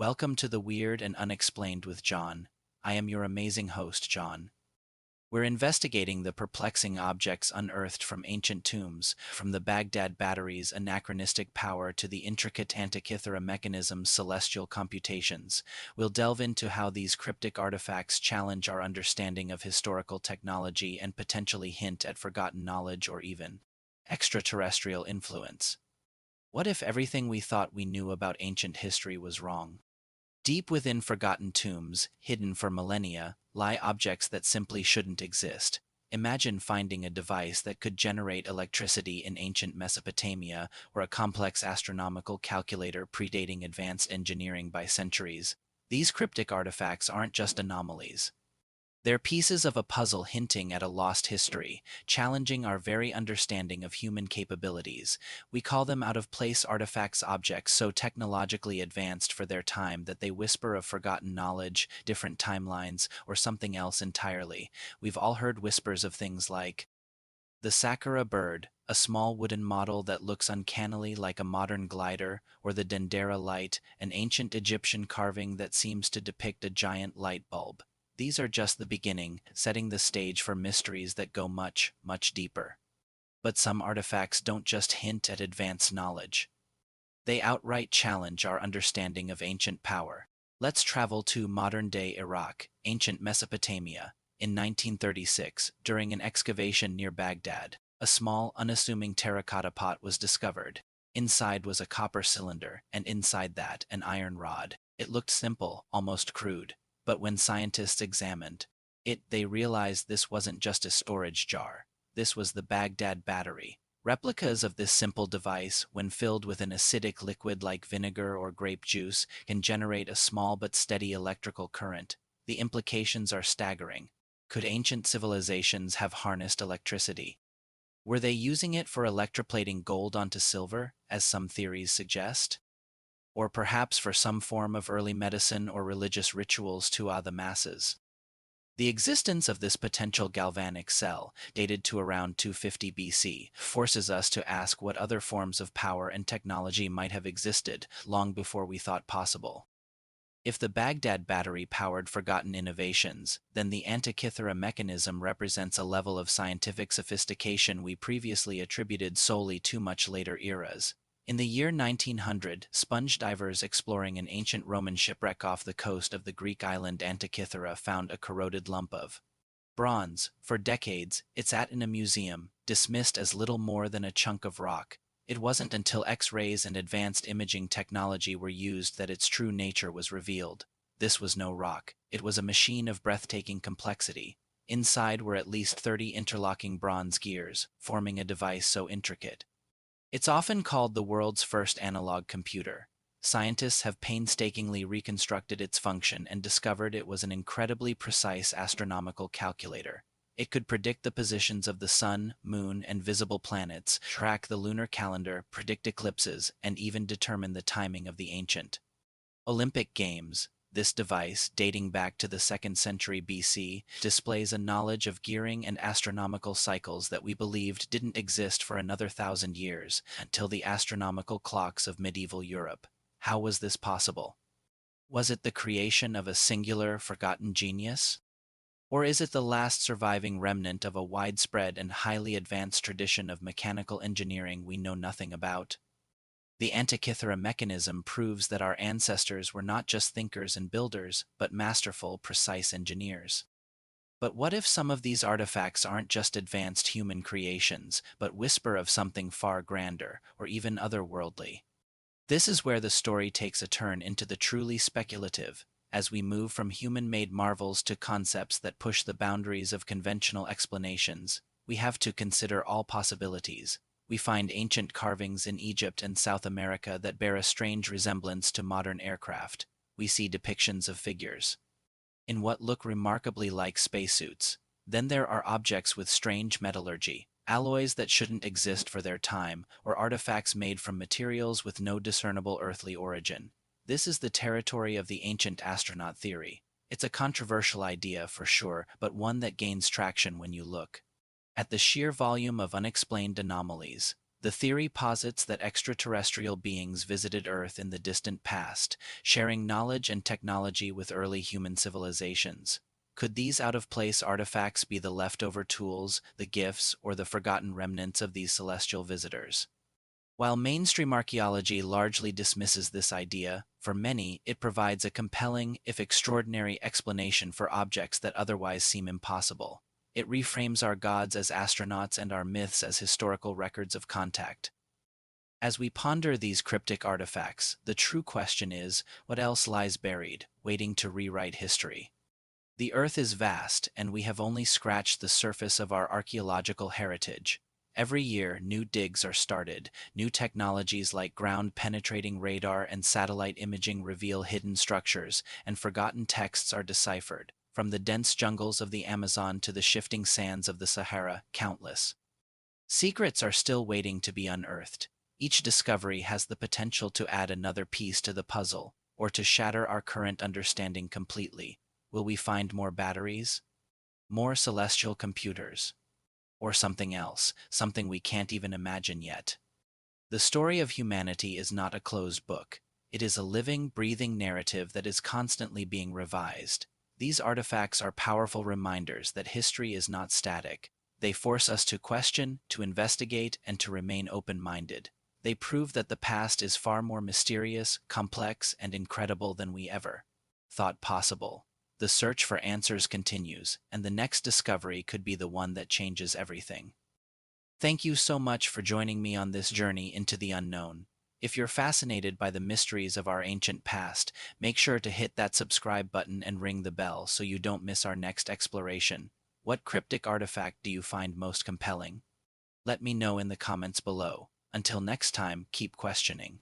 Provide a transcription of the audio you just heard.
Welcome to the Weird and Unexplained with John. I am your amazing host, John. We're investigating the perplexing objects unearthed from ancient tombs, from the Baghdad Battery's anachronistic power to the intricate Antikythera Mechanism's celestial computations. We'll delve into how these cryptic artifacts challenge our understanding of historical technology and potentially hint at forgotten knowledge or even extraterrestrial influence. What if everything we thought we knew about ancient history was wrong? Deep within forgotten tombs, hidden for millennia, lie objects that simply shouldn't exist. Imagine finding a device that could generate electricity in ancient Mesopotamia, or a complex astronomical calculator predating advanced engineering by centuries. These cryptic artifacts aren't just anomalies. They're pieces of a puzzle hinting at a lost history, challenging our very understanding of human capabilities. We call them out-of-place artifacts, objects so technologically advanced for their time that they whisper of forgotten knowledge, different timelines, or something else entirely. We've all heard whispers of things like the Sakura bird, a small wooden model that looks uncannily like a modern glider, or the Dendera light, an ancient Egyptian carving that seems to depict a giant light bulb. These are just the beginning, setting the stage for mysteries that go much, much deeper. But some artifacts don't just hint at advanced knowledge. They outright challenge our understanding of ancient power. Let's travel to modern-day Iraq, ancient Mesopotamia. In 1936, during an excavation near Baghdad, a small, unassuming terracotta pot was discovered. Inside was a copper cylinder, and inside that, an iron rod. It looked simple, almost crude. But when scientists examined it, they realized this wasn't just a storage jar. This was the Baghdad Battery. Replicas of this simple device, when filled with an acidic liquid like vinegar or grape juice, can generate a small but steady electrical current. The implications are staggering. Could ancient civilizations have harnessed electricity? Were they using it for electroplating gold onto silver, as some theories suggest? Or perhaps for some form of early medicine or religious rituals to awe the masses? The existence of this potential galvanic cell, dated to around 250 BC, forces us to ask what other forms of power and technology might have existed long before we thought possible. If the Baghdad Battery powered forgotten innovations, then the Antikythera Mechanism represents a level of scientific sophistication we previously attributed solely to much later eras. In the year 1900, sponge divers exploring an ancient Roman shipwreck off the coast of the Greek island Antikythera found a corroded lump of bronze. For decades, it sat in a museum, dismissed as little more than a chunk of rock. It wasn't until X-rays and advanced imaging technology were used that its true nature was revealed. This was no rock. It was a machine of breathtaking complexity. Inside were at least 30 interlocking bronze gears, forming a device so intricate. It's often called the world's first analog computer. Scientists have painstakingly reconstructed its function and discovered it was an incredibly precise astronomical calculator. It could predict the positions of the sun, moon, and visible planets, track the lunar calendar, predict eclipses, and even determine the timing of the ancient Olympic Games. This device, dating back to the 2nd century BC, displays a knowledge of gearing and astronomical cycles that we believed didn't exist for another 1,000 years, until the astronomical clocks of medieval Europe. How was this possible? Was it the creation of a singular, forgotten genius? Or is it the last surviving remnant of a widespread and highly advanced tradition of mechanical engineering we know nothing about? The Antikythera Mechanism proves that our ancestors were not just thinkers and builders, but masterful, precise engineers. But what if some of these artifacts aren't just advanced human creations, but whisper of something far grander, or even otherworldly? This is where the story takes a turn into the truly speculative, as we move from human-made marvels to concepts that push the boundaries of conventional explanations. We have to consider all possibilities. We find ancient carvings in Egypt and South America that bear a strange resemblance to modern aircraft. We see depictions of figures in what look remarkably like spacesuits. Then there are objects with strange metallurgy, alloys that shouldn't exist for their time, or artifacts made from materials with no discernible earthly origin. This is the territory of the ancient astronaut theory. It's a controversial idea for sure, but one that gains traction when you look at the sheer volume of unexplained anomalies. The theory posits that extraterrestrial beings visited Earth in the distant past, sharing knowledge and technology with early human civilizations. Could these out-of-place artifacts be the leftover tools, the gifts, or the forgotten remnants of these celestial visitors? While mainstream archaeology largely dismisses this idea, for many it provides a compelling, if extraordinary, explanation for objects that otherwise seem impossible. It reframes our gods as astronauts and our myths as historical records of contact. As we ponder these cryptic artifacts, the true question is, what else lies buried, waiting to rewrite history? The Earth is vast, and we have only scratched the surface of our archaeological heritage. Every year, new digs are started. New technologies like ground-penetrating radar and satellite imaging reveal hidden structures, and forgotten texts are deciphered. From the dense jungles of the Amazon to the shifting sands of the Sahara, countless secrets are still waiting to be unearthed. Each discovery has the potential to add another piece to the puzzle, or to shatter our current understanding completely. Will we find more batteries? More celestial computers? Or something else, something we can't even imagine yet? The story of humanity is not a closed book. It is a living, breathing narrative that is constantly being revised. These artifacts are powerful reminders that history is not static. They force us to question, to investigate, and to remain open-minded. They prove that the past is far more mysterious, complex, and incredible than we ever thought possible. The search for answers continues, and the next discovery could be the one that changes everything. Thank you so much for joining me on this journey into the unknown. If you're fascinated by the mysteries of our ancient past, make sure to hit that subscribe button and ring the bell so you don't miss our next exploration. What cryptic artifact do you find most compelling? Let me know in the comments below. Until next time, keep questioning.